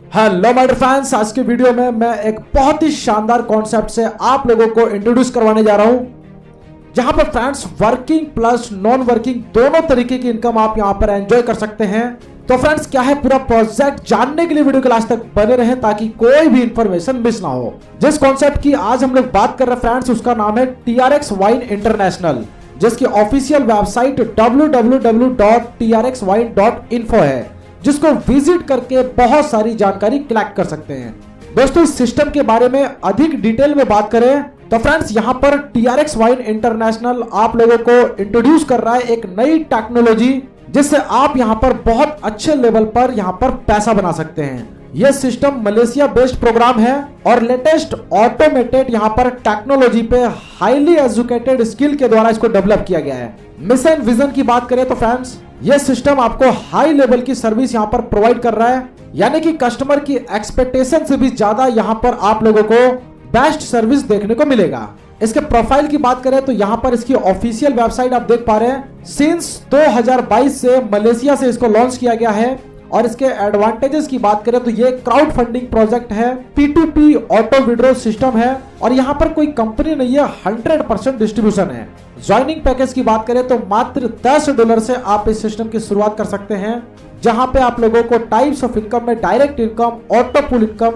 Hello my dear fans, आज के video में मैं एक बहुत ही शानदार कॉन्सेप्ट से आप लोगों को इंट्रोड्यूस करवाने जा रहा हूं, जहां पर friends working plus non working दोनों तरीके की इनकम आप यहां पर एंजॉय कर सकते हैं। तो फ्रेंड्स क्या है पूरा प्रोजेक्ट जानने के लिए वीडियो के लास्ट तक बने रहें ताकि कोई भी इंफॉर्मेशन मिस ना हो। जिस कॉन्सेप्ट की आज हम लोग बात कर रहे हैं फ्रेंड्स, उसका नाम है TRX वाइन इंटरनेशनल, जिसकी ऑफिशियल वेबसाइट www.trxwine.info है, जिसको विजिट करके बहुत सारी जानकारी कलेक्ट कर सकते हैं। दोस्तों इस सिस्टम के बारे में अधिक डिटेल में बात करें तो फ्रेंड्स यहाँ पर TRX वाइन इंटरनेशनल आप लोगों को इंट्रोड्यूस कर रहा है एक नई टेक्नोलॉजी, जिससे आप यहाँ पर बहुत अच्छे लेवल पर यहाँ पर पैसा बना सकते हैं। यह सिस्टम मलेशिया बेस्ड प्रोग्राम है और लेटेस्ट ऑटोमेटेड यहाँ पर टेक्नोलॉजी पे हाईली एजुकेटेड स्किल के द्वारा इसको डेवलप किया गया है। मिशन विजन की बात करें तो फ्रेंड्स यह सिस्टम आपको हाई लेवल की सर्विस यहाँ पर प्रोवाइड कर रहा है, यानी कि कस्टमर की एक्सपेक्टेशन से भी ज्यादा यहाँ पर आप लोगों को बेस्ट सर्विस देखने को मिलेगा। इसके प्रोफाइल की बात करें तो यहाँ पर इसकी ऑफिशियल वेबसाइट आप देख पा रहे हैं। सिंस 2022 से मलेशिया से इसको लॉन्च किया गया है और इसके एडवांटेजेस की बात करें तो ये क्राउड फंडिंग प्रोजेक्ट है, P2P ऑटो विड्रॉ सिस्टम है और यहाँ पर कोई कंपनी नहीं है, 100% डिस्ट्रीब्यूशन है। ज्वाइनिंग पैकेज की बात करें तो मात्र $10 से आप इस सिस्टम की शुरुआत कर सकते हैं, जहां पे आप लोगों को टाइप्स ऑफ इनकम में direct income, auto pool income,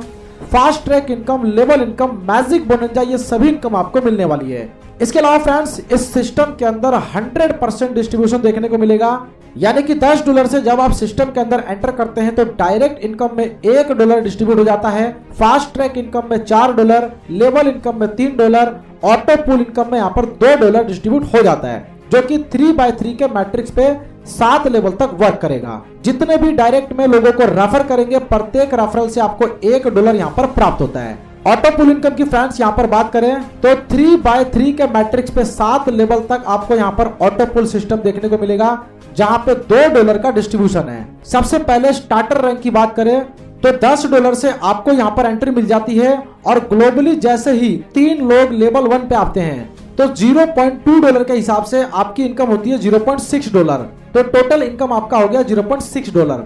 fast track income, level income, magic bonanza, ये सभी इनकम आपको मिलने वाली है। इसके अलावा फ्रेंड्स इस सिस्टम के अंदर 100% डिस्ट्रीब्यूशन देखने को मिलेगा, यानी कि $10 से जब आप सिस्टम के अंदर एंटर करते हैं तो डायरेक्ट इनकम में $1 डिस्ट्रीब्यूट हो जाता है, फास्ट ट्रैक इनकम में $4, लेवल इनकम में $3, ऑटो पुल इनकम में यहाँ पर $2 डिस्ट्रीब्यूट हो जाता है, जो कि 3x3 के मैट्रिक्स पे 7 लेवल तक वर्क करेगा। जितने भी डायरेक्ट में लोगों को रेफर करेंगे प्रत्येक रेफरल से आपको $1 यहाँ पर प्राप्त होता है। ऑटो पुल इनकम की फ्रेंड्स यहाँ पर बात करें तो 3x3 के मैट्रिक्स पे 7 लेवल तक आपको यहाँ पर ऑटो पुल सिस्टम देखने को मिलेगा, जहां पे $2 का डिस्ट्रीब्यूशन है। सबसे पहले स्टार्टर रैंक की बात करें तो $10 से आपको यहाँ पर एंट्री मिल जाती है और ग्लोबली जैसे ही 3 लोग लेवल 1 पे आते हैं तो $0.2 के हिसाब से आपकी इनकम होती है $0.6, तो टोटल इनकम आपका हो गया $0.6।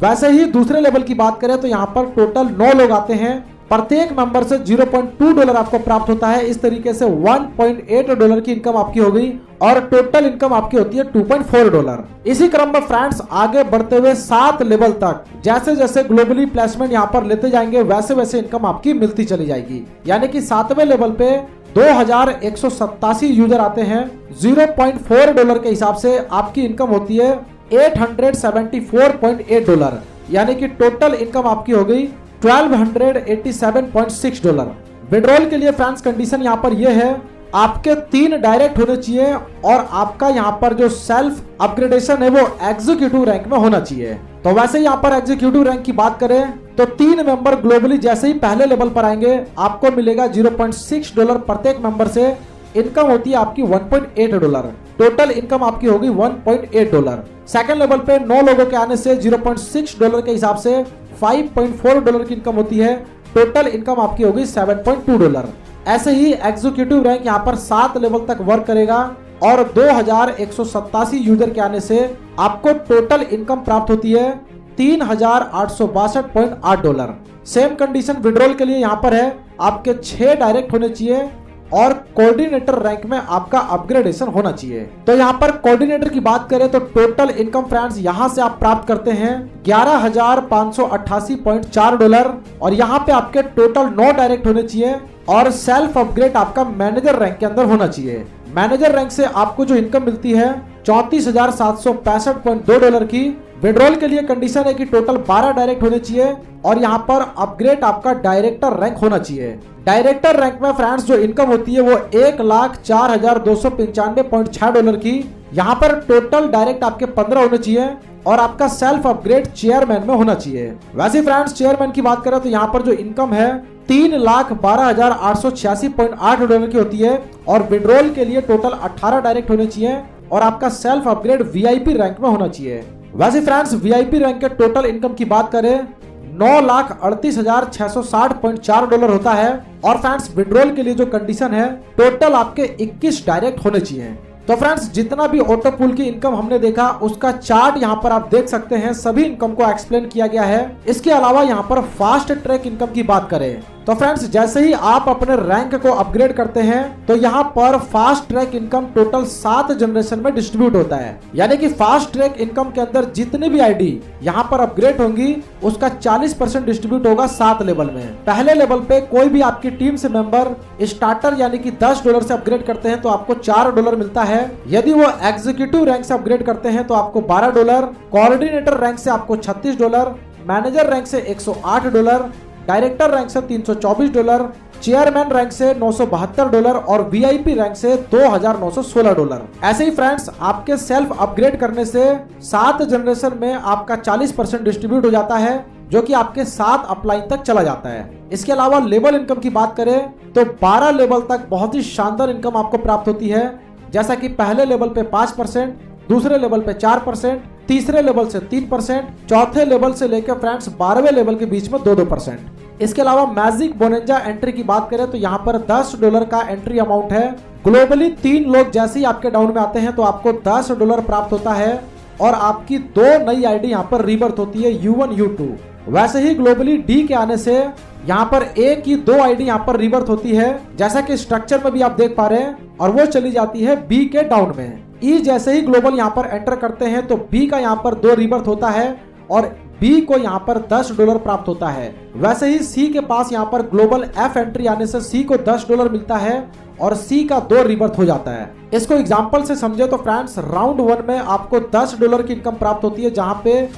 वैसे ही दूसरे लेवल की बात करें तो यहाँ पर टोटल 9 लोग आते हैं, प्रत्येक मेंबर से $0.2 आपको प्राप्त होता है। इस तरीके से $1.8 की इनकम आपकी हो गई और टोटल इनकम आपकी होती है $2.4। इसी क्रम में फ्रेंड्स आगे बढ़ते हुए 7 लेवल तक जैसे जैसे ग्लोबली प्लेसमेंट यहाँ पर लेते जाएंगे वैसे वैसे इनकम आपकी मिलती चली जाएगी, यानी कि 7वें लेवल पे 2187 यूजर आते हैं, $0.4 के हिसाब से आपकी इनकम होती है $874.8, यानी कि टोटल इनकम आपकी हो गई $1287.6। विड्रॉल के लिए फ्रेंड्स कंडीशन यहाँ पर यह है, आपके 3 डायरेक्ट होने चाहिए और आपका यहाँ पर जो सेल्फ अपग्रेडेशन है वो एग्जीक्यूटिव रैंक में होना चाहिए। तो वैसे यहाँ पर एग्जीक्यूटिव रैंक की बात करें तो 3 मेंबर ग्लोबली जैसे ही पहले लेवल पर आएंगे आपको मिलेगा $0.6 प्रत्येक मेंबर से। इनकम होती है आपकी $1.8, टोटल इनकम आपकी होगी $1.8। सेकंड लेवल पे 9 लोगों के आने से $0.6 के हिसाब से $5.4 की इनकम होती है, टोटल इनकम आपकी होगी $7.2। ऐसे ही एग्जीक्यूटिव रैंक यहाँ पर 7 लेवल तक वर्क करेगा और 2187 यूजर के आने से आपको टोटल इनकम प्राप्त होती है $3862.8। सेम कंडीशन विड्रॉल के लिए यहाँ पर है, आपके 6 डायरेक्ट होने चाहिए और कोऑर्डिनेटर रैंक में आपका अपग्रेडेशन होना चाहिए। तो यहाँ पर कोऑर्डिनेटर की बात करें तो टोटल इनकम फ्रेंड्स यहाँ से आप प्राप्त करते हैं $11,588.4 और यहाँ पे आपके टोटल 9 डायरेक्ट होने चाहिए और सेल्फ अपग्रेड आपका मैनेजर रैंक के अंदर होना चाहिए। मैनेजर रैंक से आपको जो इनकम मिलती है $34,765.2 की। विड्रॉल के लिए कंडीशन है कि टोटल 12 डायरेक्ट होने चाहिए और यहाँ पर अपग्रेड आपका डायरेक्टर रैंक होना चाहिए। डायरेक्टर रैंक में फ्रेंड्स जो इनकम होती है वो $1,04,295.6 की। यहाँ पर टोटल डायरेक्ट आपके 15 होने चाहिए और आपका सेल्फ अपग्रेड चेयरमैन में होना चाहिए। वैसे फ्रेंड्स चेयरमैन की बात करें तो यहाँ पर जो इनकम है $3,12,886.8 की होती है और विड्रॉल के लिए टोटल 18 डायरेक्ट होने चाहिए और आपका सेल्फ अपग्रेड VIP रैंक में होना चाहिए। वैसे फ्रेंड्स VIP रैंक के टोटल इनकम की बात करें $9,38,660.4 होता है और फ्रेंड्स विड्रॉल के लिए जो कंडीशन है टोटल आपके 21 डायरेक्ट होने चाहिए। तो फ्रेंड्स जितना भी ऑटो पूल की इनकम हमने देखा उसका चार्ट यहाँ पर आप देख सकते हैं, सभी इनकम को एक्सप्लेन किया गया है। इसके अलावा यहाँ पर फास्ट ट्रैक इनकम की बात करें तो फ्रेंड्स जैसे ही आप अपने रैंक को अपग्रेड करते हैं तो यहाँ पर fast track income total 7 generation में डिस्ट्रीब्यूट होता है। यानी कि फास्ट ट्रैक इनकम के अंदर जितनी भी आईडी यहाँ पर अपग्रेड होंगी उसका 40% डिस्ट्रीब्यूट होगा 7 लेवल में। पहले लेवल पे कोई भी आपकी टीम से मेंबर स्टार्टर यानी कि $10 से अपग्रेड करते हैं तो आपको $4 मिलता है। यदि वो एग्जीक्यूटिव रैंक से अपग्रेड करते हैं तो आपको $12, कोऑर्डिनेटर रैंक से आपको $36, मैनेजर रैंक से $108, डायरेक्टर रैंक से $324, चेयरमैन रैंक से $972 और वीआईपी रैंक से $2916। ऐसे ही फ्रेंड्स आपके सेल्फ अपग्रेड करने से 7 जनरेशन में आपका 40% डिस्ट्रीब्यूट हो जाता है जो कि आपके 7 अपलाइन तक चला जाता है। इसके अलावा लेवल इनकम की बात करें तो 12 लेवल तक बहुत ही शानदार इनकम आपको प्राप्त होती है। जैसा कि पहले लेवल पे 5%, दूसरे लेवल पे 4%, तीसरे लेवल से 3%, चौथे लेवल से लेकर फ्रेंड्स 12वें लेवल के बीच में 2-2%। इसके अलावा मैजिक बोनेंजा एंट्री की बात करें तो यहाँ पर $10 का एंट्री अमाउंट है। ग्लोबली 3 लोग जैसे ही आपके डाउन में आते हैं तो आपको $10 प्राप्त होता है और आपकी 2 नई आईडी यहाँ पर रीबर्थ होती है U1 U2। वैसे ही ग्लोबली D के आने से यहाँ पर A की 2 आईडी यहाँ पर रीबर्थ होती है जैसा कि स्ट्रक्चर में भी आप देख पा रहे हैं, और वो चली जाती है B के डाउन में। E जैसे ही ग्लोबल यहाँ पर एंटर करते हैं तो B का यहाँ पर 2 रीबर्थ होता है और B को यहाँ पर $10 प्राप्त होता है। वैसे ही C के पास यहाँ पर ग्लोबल F एंट्री आने से C को $10 मिलता है और C का 2 रीबर्थ हो जाता है। इसको एग्जांपल से समझे तो फ्रेंड्स राउंड 1 में आपको $10 की इनकम प्राप्त होती है जहां पे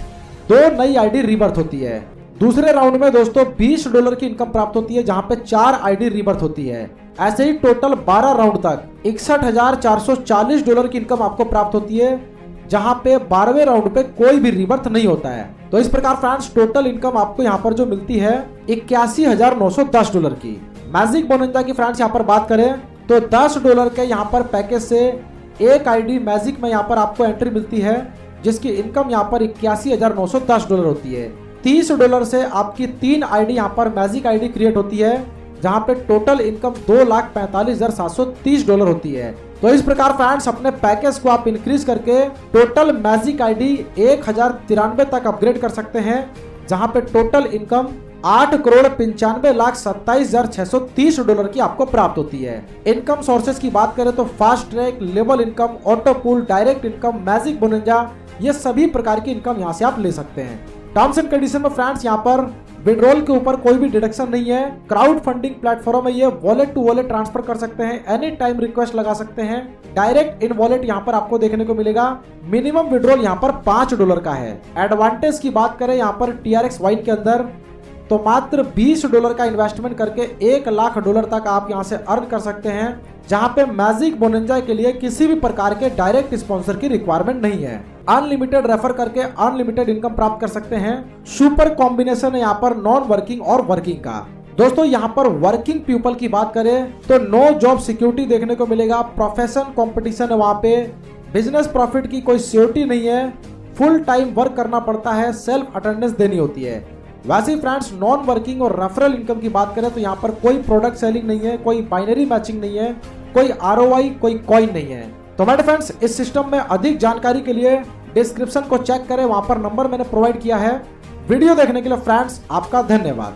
2 नई आईडी रीबर्थ होती है। दूसरे राउंड में दोस्तों $20 की इनकम प्राप्त होती है जहां पे 4 आईडी रीबर्थ होती है। ऐसे ही टोटल 12 राउंड तक $61,440 की इनकम आपको प्राप्त होती है जहां पे 12वें राउंड पे कोई भी रीबर्थ नहीं होता है। तो इस प्रकार फ्रेंड्स टोटल इनकम आपको यहाँ पर जो मिलती है $81,910 की। मैजिक बोनेंजा की फ्रेंड्स यहाँ पर बात करें तो $10 के यहाँ पर पैकेज से एक आईडी मैजिक में यहाँ पर आपको एंट्री मिलती है जिसकी इनकम यहाँ पर $81,910 होती है। $30 से आपकी 3 आईडी यहाँ पर मैजिक आईडी क्रिएट होती है जहाँ पे टोटल इनकम $2,45,730 होती है। तो इस प्रकार फ्रेंड्स अपने पैकेज को आप इंक्रीज करके टोटल मैजिक आईडी 1093 तक अपग्रेड कर सकते हैं जहाँ पे टोटल इनकम $8,95,27,630 की आपको प्राप्त होती है। इनकम सोर्सेज की बात करें तो fast track, level income, auto pool, direct income, magic bonanza, ये सभी प्रकार की इनकम यहाँ से आप ले सकते हैं। टर्म्स एंड कंडीशन में फ्रेंड्स यहाँ पर विड्रॉल के ऊपर कोई भी डिडक्शन नहीं है। क्राउड फंडिंग प्लेटफॉर्म है, ये वॉलेट टू वॉलेट ट्रांसफर कर सकते हैं, एनी टाइम रिक्वेस्ट लगा सकते हैं। डायरेक्ट इन वॉलेट यहाँ पर आपको देखने को मिलेगा। मिनिमम विड्रॉल यहाँ पर $5 का है। एडवांटेज की बात करें यहाँ पर TRX वाइन के अंदर तो मात्र $20 का इन्वेस्टमेंट करके $1 लाख तक आप यहाँ से अर्न कर सकते हैं जहाँ पे मैजिक बोनेंजा के लिए किसी भी प्रकार के डायरेक्ट स्पॉन्सर की रिक्वायरमेंट नहीं है। अनलिमिटेड रेफर करके अनलिमिटेड इनकम प्राप्त कर सकते हैं। सुपर कॉम्बिनेशन है यहाँ पर नॉन वर्किंग और वर्किंग का। दोस्तों यहाँ पर वर्किंग पीपल की बात करें तो नो जॉब सिक्योरिटी देखने को मिलेगा। प्रोफेशन कंपटीशन है वहाँ पे, बिजनेस प्रॉफिट की कोई सिक्योरिटी नहीं है, फुल टाइम वर्क करना पड़ता है, सेल्फ अटेंडेंस देनी होती है। वैसे ही फ्रेंड्स नॉन वर्किंग और रेफरल इनकम की बात करें तो यहाँ पर कोई प्रोडक्ट सेलिंग नहीं है, कोई बाइनरी मैचिंग नहीं है, कोई ROI, कोई कॉइन नहीं है। तो मेरे फ्रेंड्स इस सिस्टम में अधिक जानकारी के लिए डिस्क्रिप्शन को चेक करें, वहां पर नंबर मैंने प्रोवाइड किया है। वीडियो देखने के लिए फ्रेंड्स आपका धन्यवाद।